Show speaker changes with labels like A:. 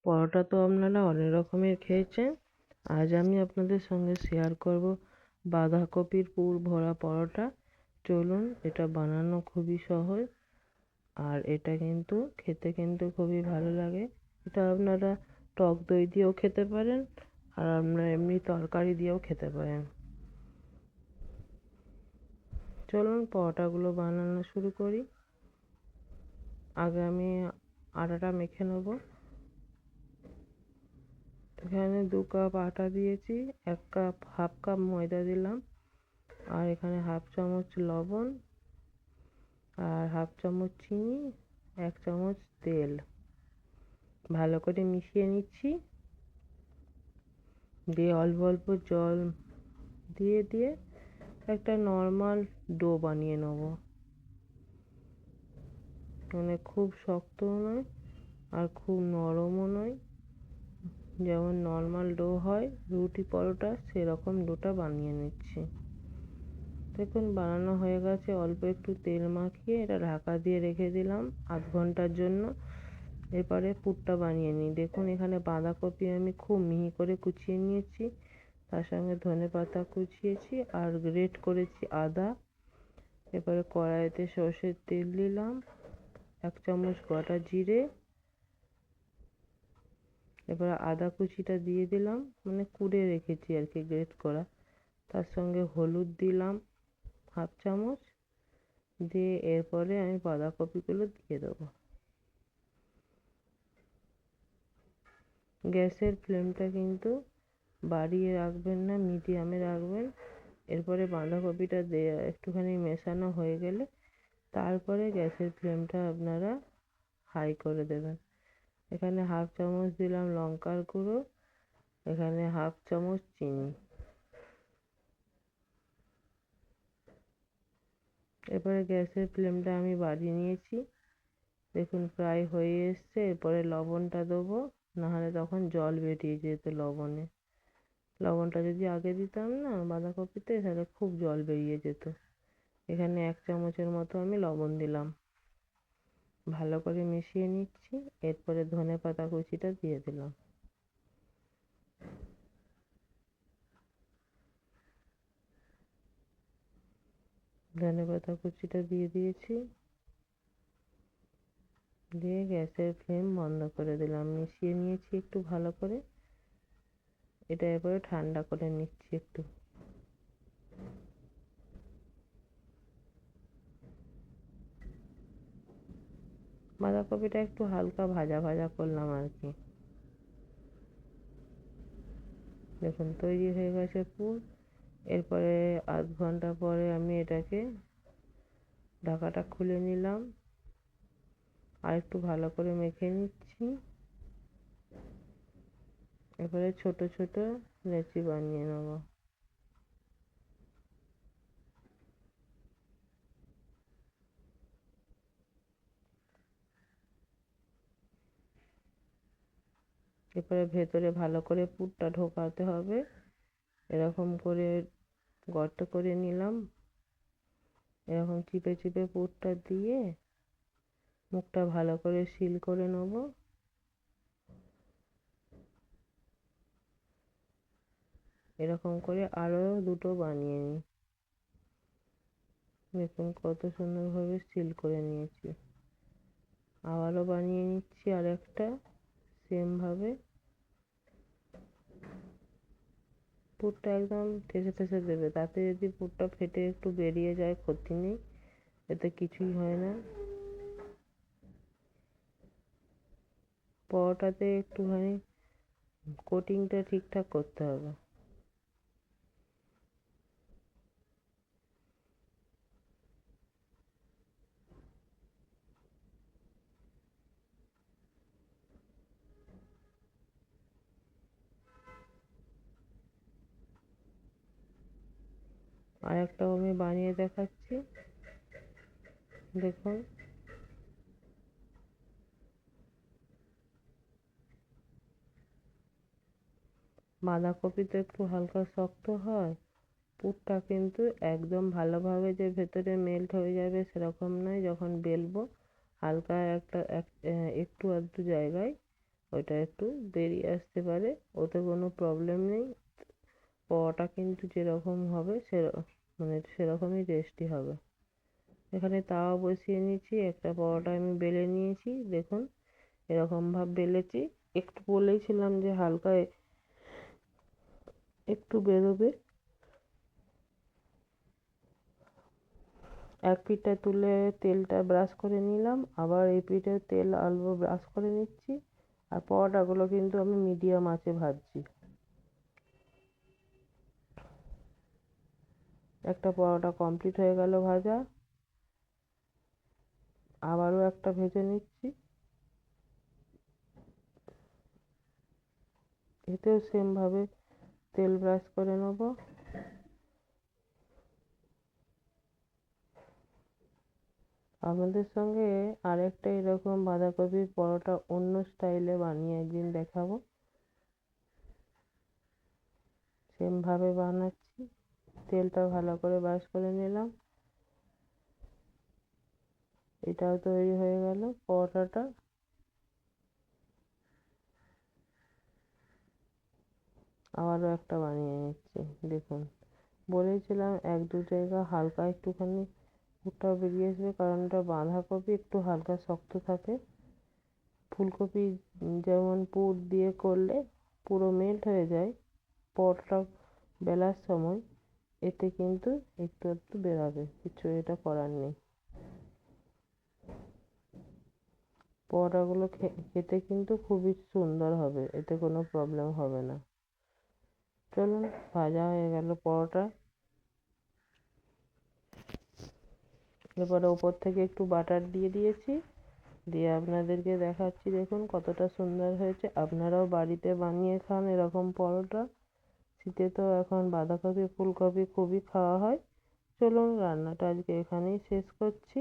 A: পরোটা তো আপনারা অনেক রকমের খেয়েছেন। আজ আমি আপনাদের সঙ্গে শেয়ার করব বাঁধাকপির পুর ভরা পরোটা। চলুন, এটা বানানো খুবই সহজ আর এটা কিন্তু খেতে কিন্তু খুবই ভালো লাগে। এটা আপনারা টক দই দিয়েও খেতে পারেন আর আপনারা এমনি তরকারি দিয়েও খেতে পারেন। চলুন পরোটাগুলো বানানো শুরু করি। আগে আমি আটাটা মেখে নেব। এখানে 2 কাপ আটা দিয়েছি, হাফ কাপ ময়দা দিলাম, আর এখানে হাফ চামচ লবণ আর হাফ চামচ চিনি, 1 চামচ তেল। ভালো করে মিশিয়ে নিচ্ছি, দিয়ে অল্প অল্প জল দিয়ে একটা নর্মাল ডো বানিয়ে নেব। মানে খুব শক্তও নয় আর খুব নরমও নয়, যেমন নর্মাল ডো হয় রুটি পরোটা সেরকম ডোটা বানিয়ে নিচ্ছি। দেখুন বানানো হয়ে গেছে। অল্প একটু তেল মাখিয়ে এটা ঢাকা দিয়ে রেখে দিলাম আধ ঘন্টার জন্য। এরপরে পুরটা বানিয়ে নিই। দেখুন এখানে বাঁধাকপি আমি খুব মিহি করে কুচিয়ে নিয়েছি, তার সঙ্গে ধনেপাতা কুচিয়েছি আর গ্রেট করেছি আদা। এবারে কড়াইতে সর্ষের তেল দিলাম, 1 চামচ গোটা জিরে, এবার আদা কুচিটা দিয়ে দিলাম, মানে কুড়ে রেখেছি আর কি গ্রেট করা। তার সঙ্গে হলুদ দিলাম হাফ চামচ, দিয়ে এরপরে আমি বাঁধাকপিগুলো দিয়ে দেবো। গ্যাসের ফ্লেমটা কিন্তু বাড়িয়ে রাখবেন না, মিডিয়ামে রাখবেন। এরপরে বাঁধাকপিটা একটুখানি মেশানো হয়ে গেলে তারপরে গ্যাসের ফ্লেমটা আপনারা হাই করে দেবেন। এখানে হাফ চামচ দিলাম লঙ্কার গুঁড়ো, এখানে হাফ চামচ চিনি। এবারে গ্যাসের ফ্লেমটা আমি বাড়িয়ে নিয়েছি। দেখুন প্রায় হয়ে এসছে। এরপরে লবণটা দেবো, নাহলে তখন জল বেরিয়ে যেত লবণে। লবণটা যদি আগে দিতাম না বাঁধাকপিতে, তাহলে খুব জল বেরিয়ে যেত। এখানে 1 চামচের মতো আমি লবণ দিলাম। ভালো করে মিশিয়ে নিচ্ছি। এরপরে ধনেপাতা কুচিটা দিয়ে দিলাম। ধনেপাতা কুচিটা দিয়ে দিয়েছি, দিয়ে গ্যাসের ফ্লেম বন্ধ করে দিলাম। মিশিয়ে নিয়েছি একটু ভালো করে। এটা এরপরে ঠান্ডা করে নিচ্ছি একটু। বাঁধাকপিটা একটু হালকা ভাজা ভাজা করলাম আর কি। দেখুন তৈরি হয়ে গেছে পুর। এরপরে আধ ঘন্টা পরে আমি এটাকে ঢাকাটা খুলে নিলাম, আর একটু ভালো করে মেখে নিচ্ছি। এবারে ছোট ছোট লেচি বানিয়ে নেব। এরপরে ভেতরে ভালো করে পুরটা ঢোকাতে হবে। এরকম করে গর্ত করে নিলাম, এরকম চিপে চিপে পুরটা দিয়ে মুখটা ভালো করে সিল করে নেব। এরকম করে আরো দুটো বানিয়ে নিই। দেখুন কত সুন্দরভাবে সিল করে নিয়েছি। আবারও বানিয়ে নিচ্ছি আরেকটা সেম ভাবে। পুরটা একদম ঠেসে ঠেসে দেবে, তাতে যদি পুরটা ফেটে একটু বেরিয়ে যায় ক্ষতি নেই, এতে কিছুই হয় না। পরোটাতে একটুখানি কোটিংটা ঠিকঠাক করতে হবে। আর একটাও আমি বানিয়ে দেখাচ্ছি। দেখুন বাঁধাকপি তো একটু হালকা শক্ত হয়, পুরটা কিন্তু একদম ভালোভাবে যে ভেতরে মেল্ট হয়ে যাবে সেরকম নয়। যখন বেলবো হালকা একটু আধটু জায়গায় ওইটা একটু বেরিয়ে আসতে পারে, ওতে কোনো প্রবলেম নেই। পরোটা কিন্তু যেরকম হবে মানে সেরকমই টেস্টি হবে। এখানে তাওয়া বসিয়ে নিয়েছি, একটা পরোটা আমি বেলে নিয়েছি, দেখুন এরকম ভাবে বেলেছি। একটু বলেইছিলাম যে হালকা একটু বেরোবে। এক পিঠটা তুলে তেলটা ব্রাশ করে নিলাম, আবার এই পিঠে তেল অল্প ব্রাশ করে নিচ্ছি। আর পরোটাগুলো কিন্তু আমি মিডিয়াম আঁচে ভাজছি। একটা পরোটা কমপ্লিট হয়ে গেল ভাজা, আবারও একটা ভেজে নিচ্ছি। এতেও সেম ভাবে তেল ব্রাশ করে নেব। আপনাদের সঙ্গে আরেকটা এরকম বাঁধাকপির পরোটা অন্য স্টাইলে বানিয়ে একদিন দেখাবো। সেম ভাবে বানাচ্ছি। তেলটা ভালো করে ব্রাশ করে নিলাম। এটাও তৈরি হয়ে গেল পরোটাটা। আবারও একটা বানিয়ে নিচ্ছি। দেখুন বলেছিলাম এক দু জায়গা হালকা একটুখানি পুরটা বেরিয়ে আসবে, কারণ ওটা বাঁধাকপি একটু হালকা শক্ত থাকে। ফুলকপি যেমন পুর দিয়ে করলে পুরো মেল্ট হয়ে যায় পরোটা বেলার সময়, এতে কিন্তু একটু একটু বেরাবে, কিছু এটা করার নেই। পরোটাগুলো খেতে কিন্তু খুবই সুন্দর হবে, এতে কোনো প্রবলেম হবে না। চলুন, ভাজা হয়ে গেল পরোটা। এবারে ওপর থেকে একটু বাটার দিয়ে দিয়েছি, দিয়ে আপনাদেরকে দেখাচ্ছি দেখুন কতটা সুন্দর হয়েছে। আপনারাও বাড়িতে বানিয়ে খান এরকম পরোটা। শীতে তো এখন বাঁধাকপি ফুলকপি খুবই খাওয়া হয়। চলুন রান্নাটা আজকে এখানেই শেষ করছি।